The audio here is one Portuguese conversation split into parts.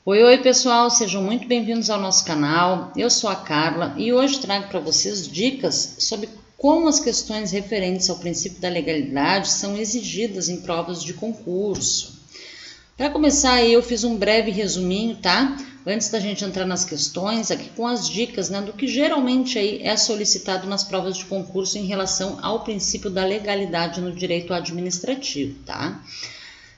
Oi pessoal, sejam muito bem-vindos ao nosso canal. Eu sou a Carla e hoje trago para vocês dicas sobre como as questões referentes ao princípio da legalidade são exigidas em provas de concurso. Para começar, eu fiz um breve resuminho, tá? Antes da gente entrar nas questões, aqui com as dicas, né, do que geralmente aí é solicitado nas provas de concurso em relação ao princípio da legalidade no direito administrativo, tá?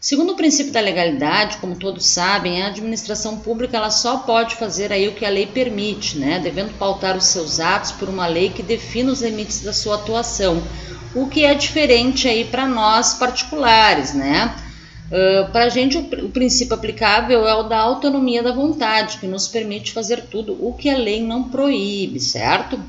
Segundo o princípio da legalidade, como todos sabem, a administração pública ela só pode fazer aí o que a lei permite, né? Devendo pautar os seus atos por uma lei que defina os limites da sua atuação, o que é diferente aí para nós particulares, né? Para a gente o princípio aplicável é o da autonomia da vontade, que nos permite fazer tudo o que a lei não proíbe, certo?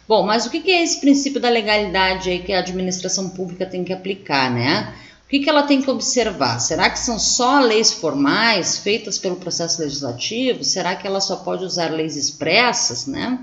Bom, mas o que é esse princípio da legalidade aí que a administração pública tem que aplicar, né? O que ela tem que observar? Será que são só leis formais feitas pelo processo legislativo? Será que ela só pode usar leis expressas, né?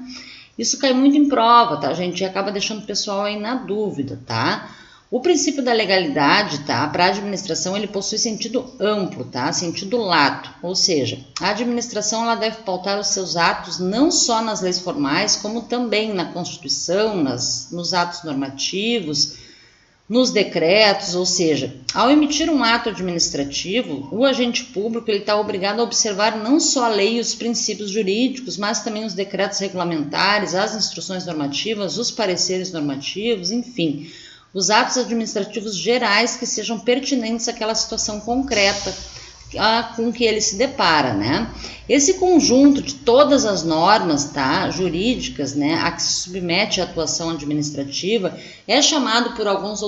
Isso cai muito em prova, tá, gente? E acaba deixando o pessoal aí na dúvida, tá? O princípio da legalidade, tá, para a administração, ele possui sentido amplo, tá, sentido lato, ou seja, a administração ela deve pautar os seus atos não só nas leis formais, como também na Constituição, nos atos normativos, nos decretos, ou seja, ao emitir um ato administrativo, o agente público está obrigado a observar não só a lei e os princípios jurídicos, mas também os decretos regulamentares, as instruções normativas, os pareceres normativos, enfim, os atos administrativos gerais que sejam pertinentes àquela situação concreta com que ele se depara, né? Esse conjunto de todas as normas, tá, jurídicas, né, a que se submete a atuação administrativa é chamado por alguns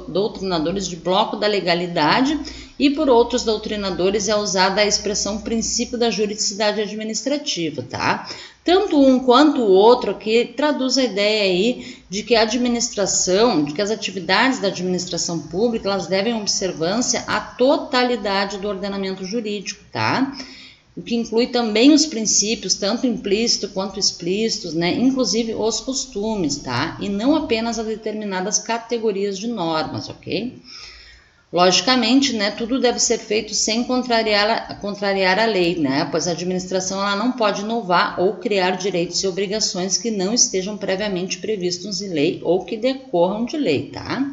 doutrinadores de bloco da legalidade e por outros doutrinadores é usada a expressão princípio da juridicidade administrativa, tá? Tanto um quanto o outro aqui traduz a ideia aí de que a administração, de que as atividades da administração pública, elas devem observância à totalidade do ordenamento jurídico, tá? O que inclui também os princípios, tanto implícitos quanto explícitos, né? Inclusive os costumes, tá? E não apenas a determinadas categorias de normas, ok? Logicamente, né, tudo deve ser feito sem contrariar a lei, né, pois a administração ela não pode inovar ou criar direitos e obrigações que não estejam previamente previstos em lei ou que decorram de lei, tá?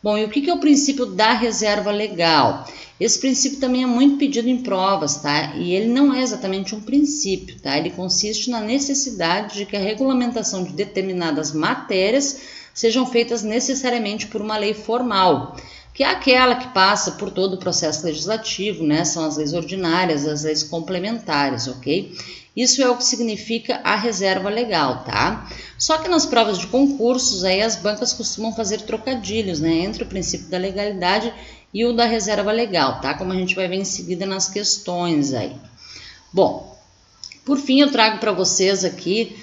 Bom, e o que é o princípio da reserva legal? Esse princípio também é muito pedido em provas, tá? E ele não é exatamente um princípio, tá? Ele consiste na necessidade de que a regulamentação de determinadas matérias sejam feitas necessariamente por uma lei formal, que é aquela que passa por todo o processo legislativo, né? São as leis ordinárias, as leis complementares, ok? Isso é o que significa a reserva legal, tá? Só que nas provas de concursos, aí as bancas costumam fazer trocadilhos, né? Entre o princípio da legalidade e o da reserva legal, tá? Como a gente vai ver em seguida nas questões aí. Bom, por fim eu trago para vocês aqui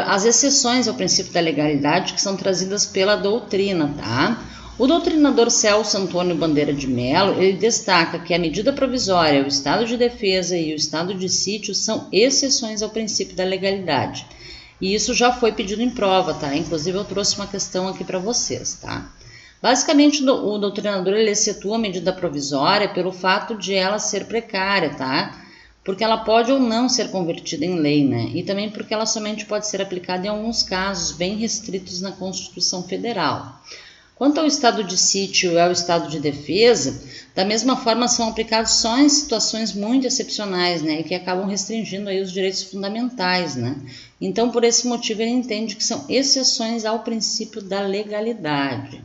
as exceções ao princípio da legalidade que são trazidas pela doutrina, tá? O doutrinador Celso Antônio Bandeira de Mello, ele destaca que a medida provisória, o estado de defesa e o estado de sítio são exceções ao princípio da legalidade. E isso já foi pedido em prova, tá? Inclusive eu trouxe uma questão aqui para vocês, tá? Basicamente o doutrinador ele excetua a medida provisória pelo fato de ela ser precária, tá? Porque ela pode ou não ser convertida em lei, né? E também porque ela somente pode ser aplicada em alguns casos bem restritos na Constituição Federal. Quanto ao estado de sítio e ao estado de defesa, da mesma forma são aplicados só em situações muito excepcionais, né, e que acabam restringindo aí os direitos fundamentais, né. Então, por esse motivo, ele entende que são exceções ao princípio da legalidade.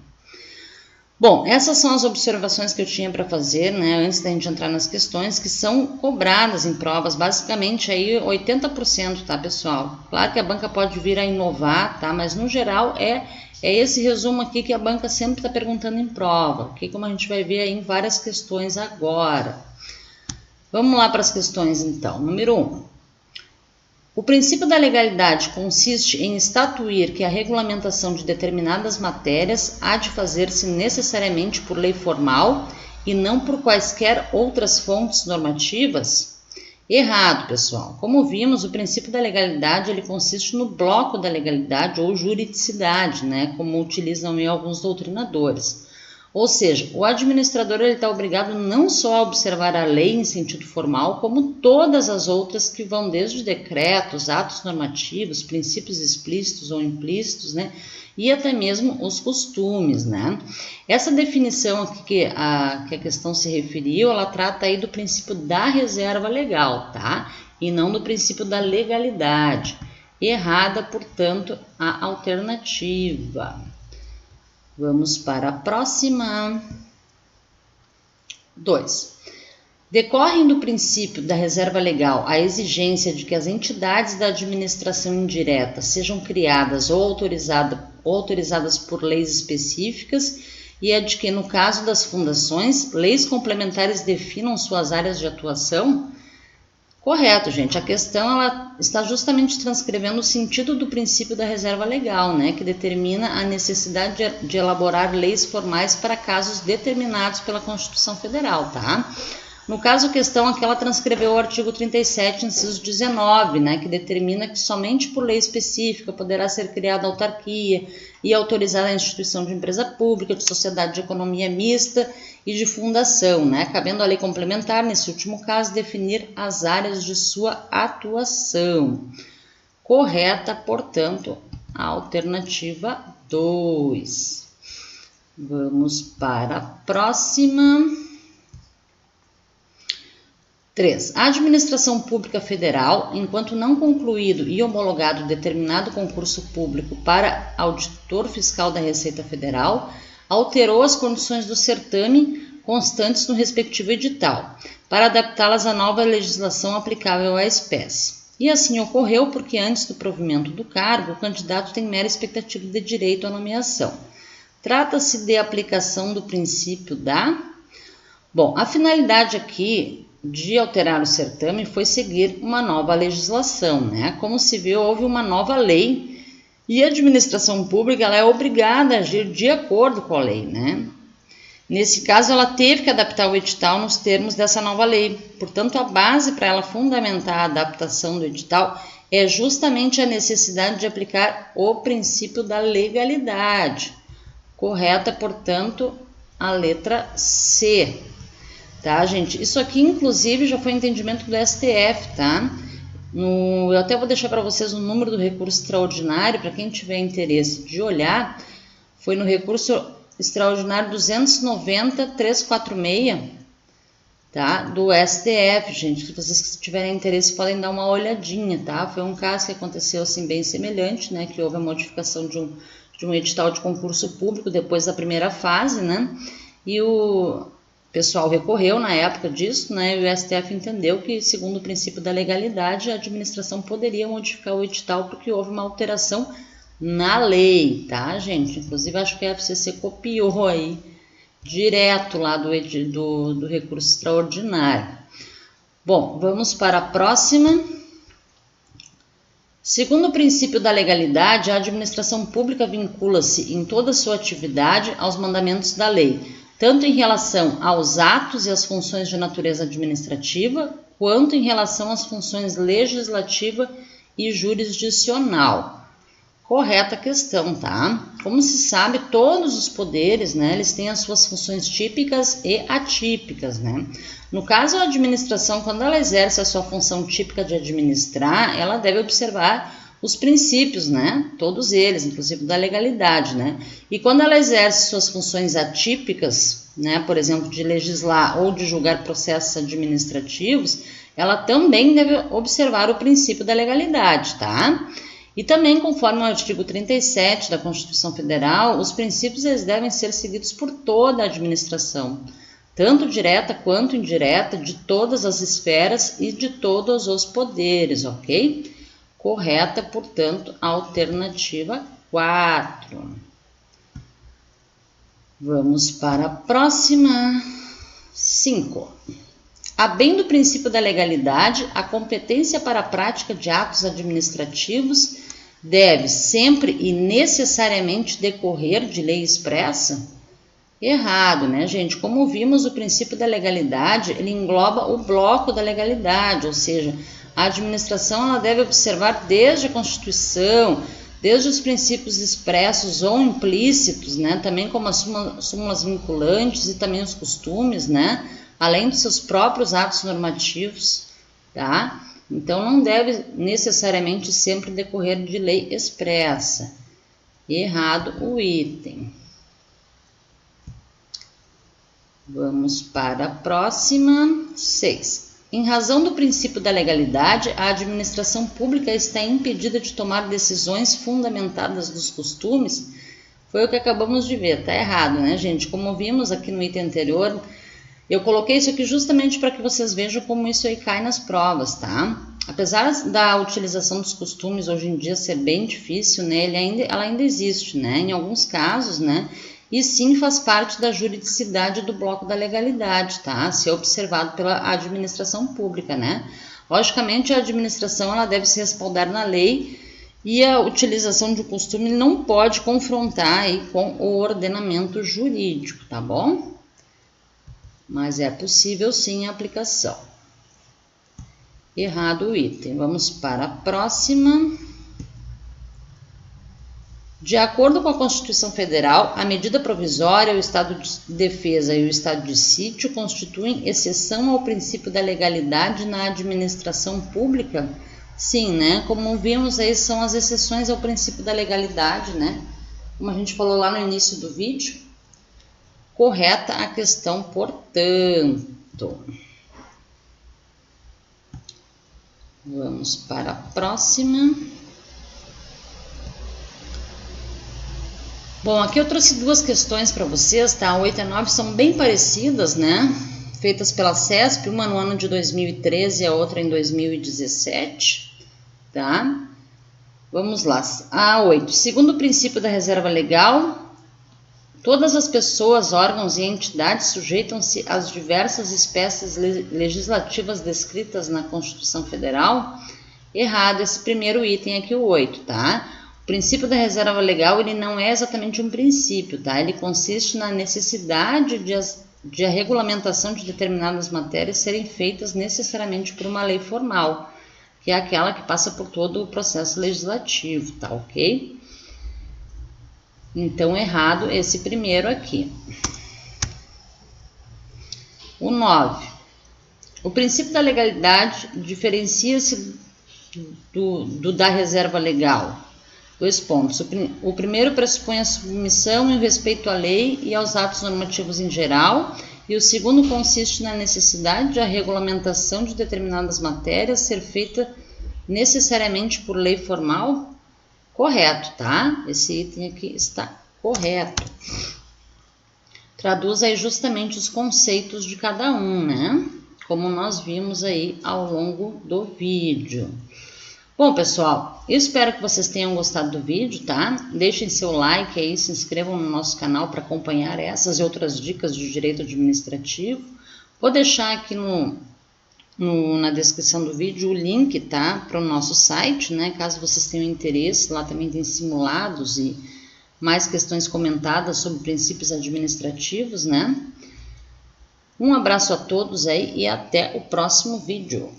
Bom, essas são as observações que eu tinha para fazer, né, antes da gente entrar nas questões, que são cobradas em provas, basicamente aí 80%, tá, pessoal? Claro que a banca pode vir a inovar, tá, mas no geral é esse resumo aqui que a banca sempre está perguntando em prova, ok? Como a gente vai ver aí em várias questões agora. Vamos lá para as questões então. Número 1. O princípio da legalidade consiste em estatuir que a regulamentação de determinadas matérias há de fazer-se necessariamente por lei formal e não por quaisquer outras fontes normativas? Errado, pessoal. Como vimos, o princípio da legalidade ele consiste no bloco da legalidade ou juridicidade, né, como utilizam alguns doutrinadores. Ou seja, o administrador está obrigado não só a observar a lei em sentido formal, como todas as outras que vão desde decretos, atos normativos, princípios explícitos ou implícitos, né? E até mesmo os costumes, né? Essa definição aqui que a questão se referiu, ela trata aí do princípio da reserva legal, tá? E não do princípio da legalidade. Errada, portanto, a alternativa. Vamos para a próxima. 2. Decorrem do princípio da reserva legal a exigência de que as entidades da administração indireta sejam criadas ou autorizadas por leis específicas e a de que, no caso das fundações, leis complementares definam suas áreas de atuação? Correto, gente. A questão ela está justamente transcrevendo o sentido do princípio da reserva legal, né, que determina a necessidade de elaborar leis formais para casos determinados pela Constituição Federal, tá? No caso, a questão aqui ela transcreveu o artigo 37, inciso 19, né, que determina que somente por lei específica poderá ser criada autarquia e autorizada a instituição de empresa pública, de sociedade de economia mista e de fundação, né, cabendo à lei complementar, nesse último caso, definir as áreas de sua atuação. Correta, portanto, a alternativa 2. Vamos para a próxima. 3. A administração pública federal, enquanto não concluído e homologado determinado concurso público para auditor fiscal da Receita Federal, alterou as condições do certame constantes no respectivo edital, para adaptá-las à nova legislação aplicável à espécie. E assim ocorreu porque antes do provimento do cargo, o candidato tem mera expectativa de direito à nomeação. Trata-se de aplicação do princípio da... Bom, a finalidade aqui de alterar o certame foi seguir uma nova legislação, né? Como se viu, houve uma nova lei e a administração pública ela é obrigada a agir de acordo com a lei, né? Nesse caso, ela teve que adaptar o edital nos termos dessa nova lei. Portanto, a base para ela fundamentar a adaptação do edital é justamente a necessidade de aplicar o princípio da legalidade. Correta, portanto, a letra C. Tá, gente? Isso aqui, inclusive, já foi entendimento do STF, tá? Eu até vou deixar para vocês o número do recurso extraordinário, para quem tiver interesse de olhar. Foi no recurso extraordinário 290.346, tá? Do STF, gente. Se vocês tiverem interesse, podem dar uma olhadinha, tá? Foi um caso que aconteceu, assim, bem semelhante, né? Que houve a modificação de um edital de concurso público depois da primeira fase, né? E o pessoal recorreu na época disso, né, e o STF entendeu que, segundo o princípio da legalidade, a administração poderia modificar o edital porque houve uma alteração na lei, tá, gente? Inclusive, acho que a FCC copiou aí direto lá do recurso extraordinário. Bom, vamos para a próxima. Segundo o princípio da legalidade, a administração pública vincula-se em toda a sua atividade aos mandamentos da lei, tanto em relação aos atos e às funções de natureza administrativa, quanto em relação às funções legislativa e jurisdicional. Correta questão, tá? Como se sabe, todos os poderes, né, eles têm as suas funções típicas e atípicas, né? No caso, a administração, quando ela exerce a sua função típica de administrar, ela deve observar os princípios, né? Todos eles, inclusive da legalidade, né? E quando ela exerce suas funções atípicas, né? Por exemplo, de legislar ou de julgar processos administrativos, ela também deve observar o princípio da legalidade, tá? E também, conforme o artigo 37 da Constituição Federal, os princípios eles devem ser seguidos por toda a administração, tanto direta quanto indireta, de todas as esferas e de todos os poderes, ok? Correta, portanto, a alternativa 4. Vamos para a próxima. 5. A bem do princípio da legalidade, a competência para a prática de atos administrativos deve sempre e necessariamente decorrer de lei expressa? Errado, né, gente? Como vimos, o princípio da legalidade, ele engloba o bloco da legalidade, ou seja, a administração ela deve observar desde a Constituição, desde os princípios expressos ou implícitos, né, também como as súmulas vinculantes e também os costumes, né, além dos seus próprios atos normativos, tá? Então não deve necessariamente sempre decorrer de lei expressa. Errado o item. Vamos para a próxima. 6. Em razão do princípio da legalidade, a administração pública está impedida de tomar decisões fundamentadas nos costumes. Foi o que acabamos de ver, tá errado, né, gente? Como vimos aqui no item anterior, eu coloquei isso aqui justamente para que vocês vejam como isso aí cai nas provas, tá? Apesar da utilização dos costumes hoje em dia ser bem difícil, né, ela ainda existe, né, em alguns casos, né, e sim faz parte da juridicidade do bloco da legalidade, tá? Se observado pela administração pública, né? Logicamente, a administração ela deve se respaldar na lei e a utilização de um costume não pode confrontar aí com o ordenamento jurídico, tá bom? Mas é possível sim a aplicação. Errado o item. Vamos para a próxima. De acordo com a Constituição Federal, a medida provisória, o estado de defesa e o estado de sítio constituem exceção ao princípio da legalidade na administração pública? Sim, né? Como vimos aí, são as exceções ao princípio da legalidade, né? Como a gente falou lá no início do vídeo. Correta a questão, portanto. Vamos para a próxima. Bom, aqui eu trouxe duas questões para vocês, tá? A 8 e a 9 são bem parecidas, né? Feitas pela CESP, uma no ano de 2013 e a outra em 2017, tá? Vamos lá. A 8. Segundo o princípio da reserva legal, todas as pessoas, órgãos e entidades sujeitam-se às diversas espécies legislativas descritas na Constituição Federal. Errado esse primeiro item aqui, o 8, tá? O princípio da reserva legal, ele não é exatamente um princípio, tá? Ele consiste na necessidade de a regulamentação de determinadas matérias serem feitas necessariamente por uma lei formal, que é aquela que passa por todo o processo legislativo, tá ok? Então, errado esse primeiro aqui. O 9. O princípio da legalidade diferencia-se do da reserva legal. 2 pontos. O primeiro pressupõe a submissão e o respeito à lei e aos atos normativos em geral, e o segundo consiste na necessidade de a regulamentação de determinadas matérias ser feita necessariamente por lei formal. Correto, tá? Esse item aqui está correto. Traduz aí justamente os conceitos de cada um, né? Como nós vimos aí ao longo do vídeo. Bom, pessoal, eu espero que vocês tenham gostado do vídeo, tá? Deixem seu like aí, se inscrevam no nosso canal para acompanhar essas e outras dicas de direito administrativo. Vou deixar aqui na descrição do vídeo o link, tá? Para o nosso site, né? Caso vocês tenham interesse, lá também tem simulados e mais questões comentadas sobre princípios administrativos, né? Um abraço a todos aí e até o próximo vídeo.